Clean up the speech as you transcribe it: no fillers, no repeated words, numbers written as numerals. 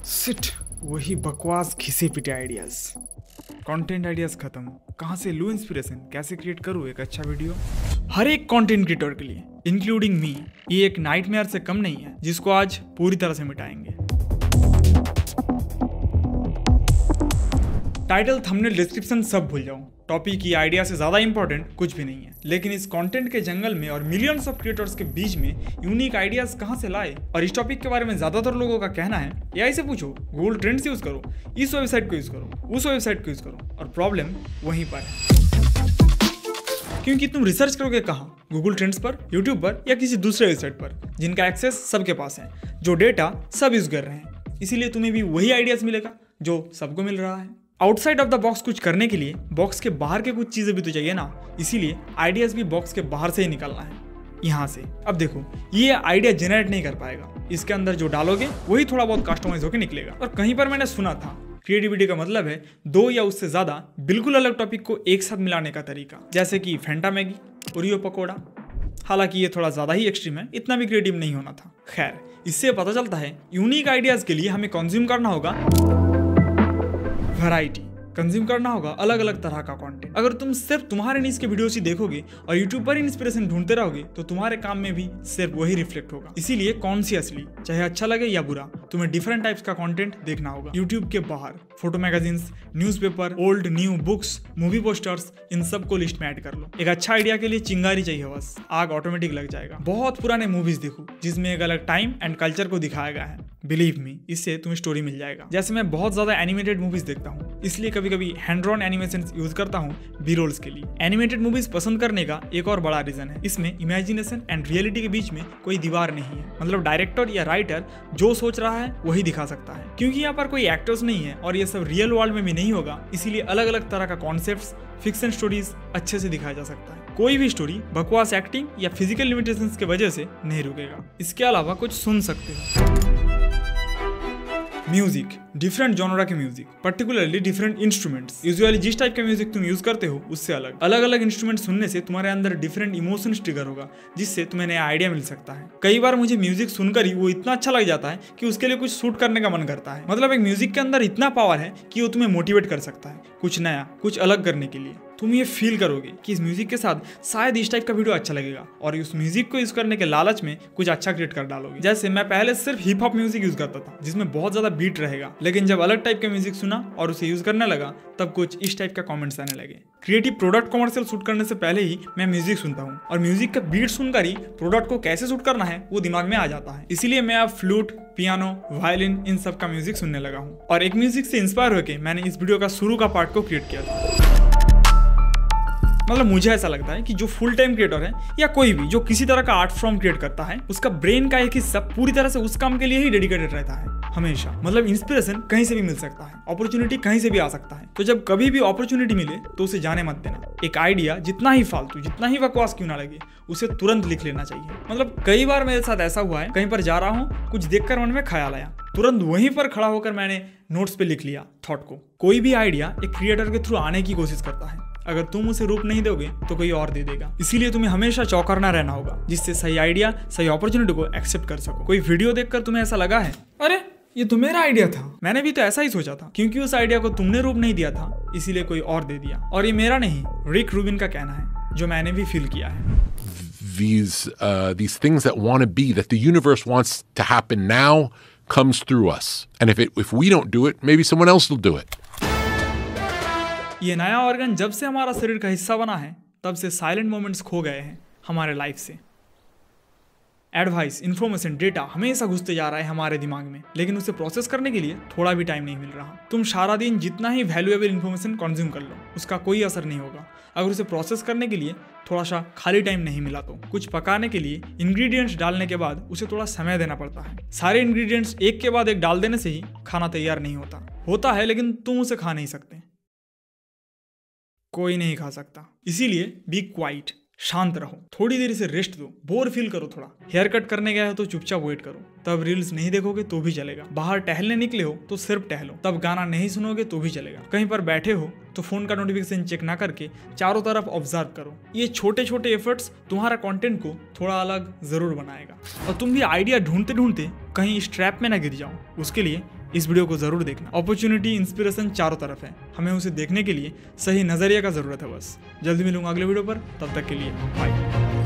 Seat वही बकवास घिसे पिटे आइडियाज। कंटेंट आइडियाज खत्म, कहाँ से लूं इंस्पिरेशन, कैसे क्रिएट करूँ एक अच्छा वीडियो। हर एक कंटेंट क्रिएटर के लिए इंक्लूडिंग मी ये एक नाइटमेयर से कम नहीं है जिसको आज पूरी तरह से मिटाएंगे। टाइटल, थंबनेल, डिस्क्रिप्शन सब भूल जाओ, टॉपिक की आइडिया से ज्यादा इंपॉर्टेंट कुछ भी नहीं है। लेकिन इस कंटेंट के जंगल में और मिलियंस ऑफ क्रिएटर्स के बीच में यूनिक आइडियाज कहां से लाए, और इस टॉपिक के बारे में ज्यादातर लोगों का कहना है एआई से पूछो, गूगल ट्रेंड्स यूज करो, इस वेबसाइट को यूज करो, उस वेबसाइट को यूज करो, और प्रॉब्लम वहीं पर है। क्योंकि तुम रिसर्च करोगे कहाँ, गूगल ट्रेंड्स पर, यूट्यूब पर, या किसी दूसरे वेबसाइट पर जिनका एक्सेस सबके पास है, जो डेटा सब यूज कर रहे हैं। इसीलिए तुम्हें भी वही आइडियाज मिलेगा जो सबको मिल रहा है। आउटसाइड ऑफ द बॉक्स कुछ करने के लिए बॉक्स के बाहर के कुछ चीजें भी तो चाहिए ना, इसीलिए आइडियाज भी बॉक्स के बाहर से ही निकलना है, यहाँ से। अब देखो, ये आइडिया जनरेट नहीं कर पाएगा, इसके अंदर जो डालोगे वही थोड़ा बहुत कस्टमाइज होकर निकलेगा। और कहीं पर मैंने सुना था क्रिएटिविटी का मतलब है दो या उससे ज्यादा बिल्कुल अलग टॉपिक को एक साथ मिलाने का तरीका, जैसे कि फेंटा मैगी, ओरियो पकोड़ा। हालांकि ये थोड़ा ज्यादा ही एक्सट्रीम है, इतना भी क्रिएटिव नहीं होना था। खैर, इससे पता चलता है यूनिक आइडियाज के लिए हमें कंज्यूम करना होगा वैरायटी, कंज्यूम करना होगा अलग अलग तरह का कंटेंट। अगर तुम सिर्फ तुम्हारे नीच के वीडियोस ही देखोगे और यूट्यूब पर इंस्पिरेशन ढूंढते रहोगे तो तुम्हारे काम में भी सिर्फ वही रिफ्लेक्ट होगा। इसीलिए कॉन्शियसली, चाहे अच्छा लगे या बुरा, तुम्हें डिफरेंट टाइप्स का कंटेंट देखना होगा। यूट्यूब के बाहर photo magazines, newspaper, old new books, movie posters, इन सब को लिस्ट में ऐड कर लो। एक अच्छा आइडिया के लिए चिंगारी चाहिए, बस आग ऑटोमेटिक लग जाएगा। बहुत पुराने मूवीज देखो जिसमें एक अलग टाइम एंड कल्चर को दिखाया गया है, बिलीव मी, इससे तुम्हें स्टोरी मिल जाएगा। जैसे मैं बहुत ज्यादा एनिमेटेड मूवीज देखता हूँ, इसलिए कभी कभी हैंड ड्रॉन एनिमेशन यूज करता हूँ बी रोल्स के लिए। एनिमेटेड मूवीज पसंद करने का एक और बड़ा रीजन है, इसमें इमेजिनेशन एंड रियलिटी के बीच में कोई दीवार नहीं है। मतलब डायरेक्टर या राइटर जो सोच रहा है वही दिखा सकता है। क्योंकि यहाँ पर कोई एक्टर्स नहीं है और ये सब रियल वर्ल्ड में भी नहीं होगा, इसीलिए अलग अलग तरह का कॉन्सेप्ट्स, फिक्शन स्टोरीज अच्छे से दिखाया जा सकता है। कोई भी स्टोरी बकवास एक्टिंग या फिजिकल लिमिटेशंस की वजह से नहीं रुकेगा। इसके अलावा कुछ सुन सकते हो। म्यूजिक, डिफरेंट जॉनरा के music, particularly different instruments. Usually जिस टाइप का म्यूजिक तुम यूज करते हो उससे अलग अलग इंस्ट्रूमेंट सुनने से तुम्हारे अंदर डिफरेंट इमोशंस ट्रिगर होगा, जिससे तुम्हें नया आइडिया मिल सकता है। कई बार मुझे म्यूजिक सुनकर ही वो इतना अच्छा लग जाता है कि उसके लिए कुछ शूट करने का मन करता है। मतलब एक म्यूजिक के अंदर इतना पावर है कि वो तुम्हें मोटिवेट कर सकता है कुछ नया, कुछ अलग करने के लिए। तुम ये फील करोगे कि इस म्यूजिक के साथ शायद इस टाइप का वीडियो अच्छा लगेगा, और उस म्यूजिक को यूज करने के लालच में कुछ अच्छा क्रिएट कर डालोगे। जैसे मैं पहले सिर्फ हिप हॉप म्यूजिक यूज करता था जिसमें बहुत ज्यादा बीट रहेगा, लेकिन जब अलग टाइप का म्यूजिक सुना और उसे यूज करने लगा तब कुछ इस टाइप का कमेंट्स आने लगे। क्रिएटिव प्रोडक्ट कमर्शियल शूट करने से पहले ही मैं म्यूजिक सुनता हूँ, और म्यूजिक का बीट सुनकर ही प्रोडक्ट को कैसे शूट करना है वो दिमाग में आ जाता है। इसीलिए मैं अब फ्लूट, पियानो, वायलिन, इन सब का म्यूजिक सुनने लगा हूँ। और एक म्यूजिक से इंस्पायर होकर मैंने इस वीडियो का शुरू का पार्ट को क्रिएट किया था। मतलब मुझे ऐसा लगता है कि जो फुल टाइम क्रिएटर है या कोई भी जो किसी तरह का आर्ट फॉर्म क्रिएट करता है, उसका ब्रेन का एक हिस्सा पूरी तरह से उस काम के लिए ही डेडिकेटेड रहता है हमेशा। मतलब इंस्पिरेशन कहीं से भी मिल सकता है, अपॉर्चुनिटी कहीं से भी आ सकता है। तो जब कभी भी अपॉर्चुनिटी मिले तो उसे जाने मत देना। एक आइडिया जितना ही फालतू, जितना ही बकवास क्यों ना लगे, उसे तुरंत लिख लेना चाहिए। मतलब कई बार मेरे साथ ऐसा हुआ है, कहीं पर जा रहा हूँ, कुछ देखकर मन में ख्याल आया, तुरंत वहीं पर खड़ा होकर मैंने नोट्स पे लिख लिया थॉट को। कोई भी आइडिया एक क्रिएटर के थ्रू आने की कोशिश करता है, अगर तुम उसे रूप नहीं दोगे तो कोई और दे देगा। इसीलिए तुम्हें हमेशा चौकन्ना रहना होगा, जिससे सही आइडिया, सही अपॉर्चुनिटी को एक्सेप्ट कर सको। कोई वीडियो देखकर तुम्हें ऐसा लगा है, अरे ये तो मेरा आइडिया था, मैंने भी तो ऐसा ही सोचा था, क्योंकि उस आइडिया को तुमने रूप नहीं दिया था इसीलिए कोई और दे दिया। और ये मेरा नहीं, रिक रूबिन का कहना है, जो मैंने भी फील किया है। These things that want to be, that the universe wants to happen now, comes through us. And if we don't do it, maybe someone else will do it. ये नया ऑर्गन जब से हमारा शरीर का हिस्सा बना है, तब से साइलेंट मोमेंट्स खो गए हैं हमारे लाइफ से। एडवाइस, इन्फॉर्मेशन, डेटा हमेशा घुसते जा रहा है हमारे दिमाग में, लेकिन उसे प्रोसेस करने के लिए थोड़ा भी टाइम नहीं मिल रहा। तुम सारा दिन जितना ही वैल्यूएबल इन्फॉर्मेशन कंज्यूम कर लो, उसका कोई असर नहीं होगा अगर उसे प्रोसेस करने के लिए थोड़ा सा खाली टाइम नहीं मिला तो। कुछ पकाने के लिए इंग्रेडिएंट्स डालने के बाद उसे थोड़ा समय देना पड़ता है। सारे इंग्रेडिएंट्स एक के बाद एक डाल देने से ही खाना तैयार नहीं होता है, लेकिन तुम उसे खा नहीं सकते, कोई नहीं खा सकता। इसीलिए बी क्वाइट, शांत रहो, थोड़ी देर से रेस्ट दो, बोर फील करो थोड़ा। हेयर कट करने गए हो तो चुपचाप वेट करो, तब रील्स नहीं देखोगे तो भी चलेगा। बाहर टहलने निकले हो तो सिर्फ टहलो, तब गाना नहीं सुनोगे तो भी चलेगा। कहीं पर बैठे हो तो फोन का नोटिफिकेशन चेक ना करके चारों तरफ ऑब्जर्व करो। ये छोटे छोटे एफर्ट्स तुम्हारा कंटेंट को थोड़ा अलग जरूर बनाएगा। और तुम भी आइडिया ढूंढते ढूंढते कहीं इस ट्रैप में ना गिर जाओ, उसके लिए इस वीडियो को जरूर देखना। अपॉर्चुनिटी, इंस्पिरेशन चारों तरफ है, हमें उसे देखने के लिए सही नजरिया का जरूरत है बस। जल्दी मिलूंगा अगले वीडियो पर, तब तक के लिए बाय।